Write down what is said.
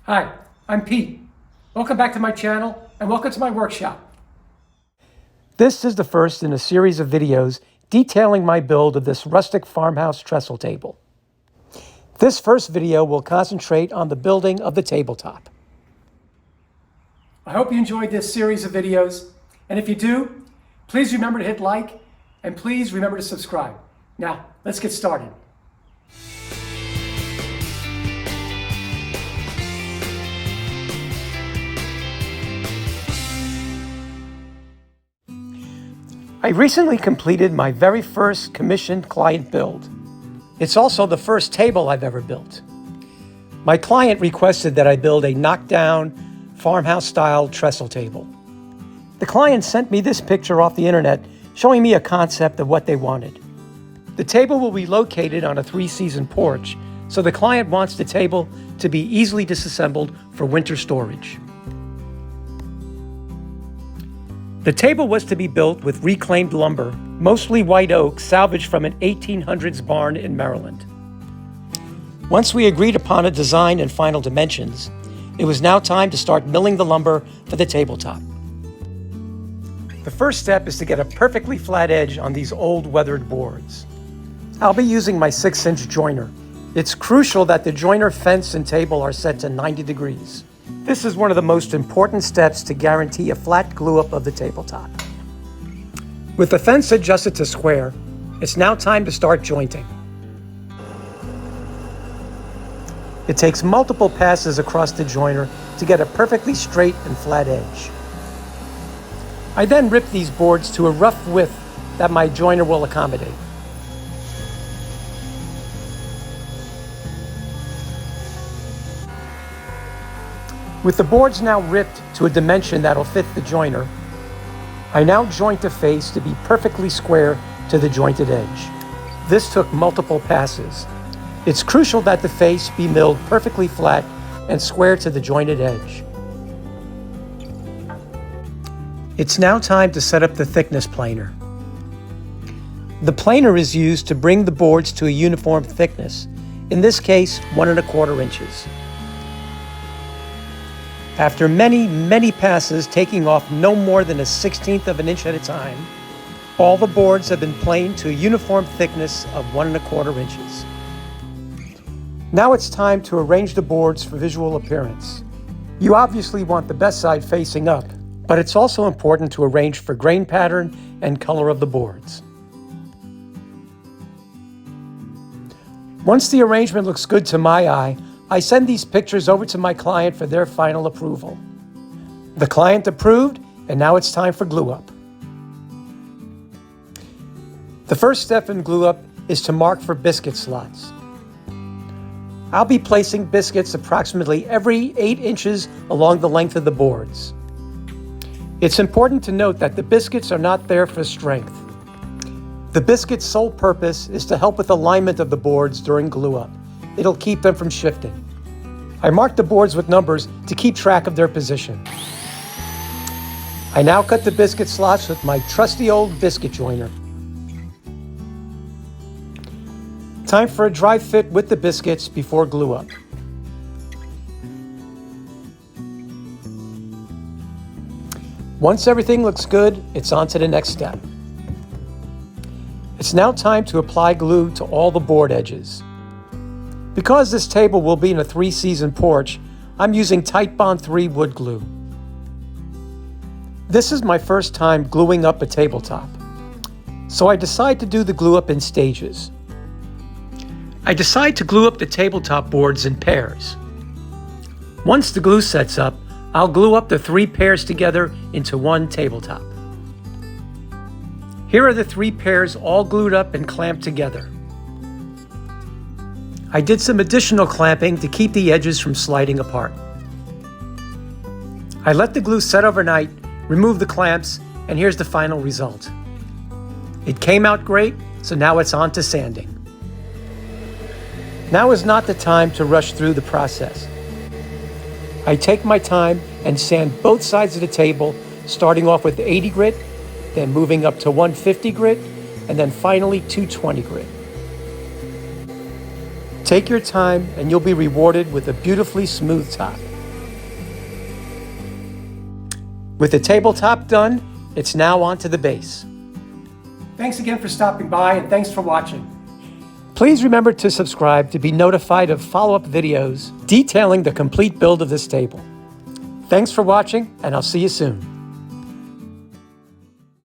Hi, I'm Pete. Welcome back to my channel and welcome to my workshop. This is the first in a series of videos detailing my build of this rustic farmhouse trestle table. This first video will concentrate on the building of the tabletop. I hope you enjoyed this series of videos, and if you do, please remember to hit like and please remember to subscribe. Now, let's get started. I recently completed my very first commissioned client build. It's also the first table I've ever built. My client requested that I build a knockdown farmhouse style trestle table. The client sent me this picture off the internet showing me a concept of what they wanted. The table will be located on a 3-season porch, so the client wants the table to be easily disassembled for winter storage. The table was to be built with reclaimed lumber, mostly white oak, salvaged from an 1800s barn in Maryland. Once we agreed upon a design and final dimensions, it was now time to start milling the lumber for the tabletop. The first step is to get a perfectly flat edge on these old weathered boards. I'll be using my 6-inch joiner. It's crucial that the joiner fence and table are set to 90 degrees. This is one of the most important steps to guarantee a flat glue-up of the tabletop. With the fence adjusted to square, it's now time to start jointing. It takes multiple passes across the joiner to get a perfectly straight and flat edge. I then rip these boards to a rough width that my joiner will accommodate. With the boards now ripped to a dimension that'll fit the joiner, I now joint the face to be perfectly square to the jointed edge. This took multiple passes. It's crucial that the face be milled perfectly flat and square to the jointed edge. It's now time to set up the thickness planer. The planer is used to bring the boards to a uniform thickness, in this case 1 1/4 inches. After many passes taking off no more than 1/16 of an inch at a time, all the boards have been planed to a uniform thickness of 1 1/4 inches. Now it's time to arrange the boards for visual appearance. You obviously want the best side facing up, but it's also important to arrange for grain pattern and color of the boards. Once the arrangement looks good to my eye, I send these pictures over to my client for their final approval. The client approved, and now it's time for glue up. The first step in glue up is to mark for biscuit slots. I'll be placing biscuits approximately every 8 inches along the length of the boards. It's important to note that the biscuits are not there for strength. The biscuit's sole purpose is to help with alignment of the boards during glue up. It'll keep them from shifting. I marked the boards with numbers to keep track of their position. I now cut the biscuit slots with my trusty old biscuit joiner. Time for a dry fit with the biscuits before glue up. Once everything looks good, it's on to the next step. It's now time to apply glue to all the board edges. Because this table will be in a 3-season porch, I'm using Titebond 3 wood glue. This is my first time gluing up a tabletop, so I decide to do the glue up in stages. I decide to glue up the tabletop boards in pairs. Once the glue sets up, I'll glue up the 3 pairs together into one tabletop. Here are the 3 pairs all glued up and clamped together. I did some additional clamping to keep the edges from sliding apart. I let the glue set overnight, removed the clamps, and here's the final result. It came out great, so now it's on to sanding. Now is not the time to rush through the process. I take my time and sand both sides of the table, starting off with 80 grit, then moving up to 150 grit, and then finally 220 grit. Take your time and you'll be rewarded with a beautifully smooth top. With the tabletop done, it's now on to the base. Thanks again for stopping by, and thanks for watching. Please remember to subscribe to be notified of follow-up videos detailing the complete build of this table. Thanks for watching, and I'll see you soon.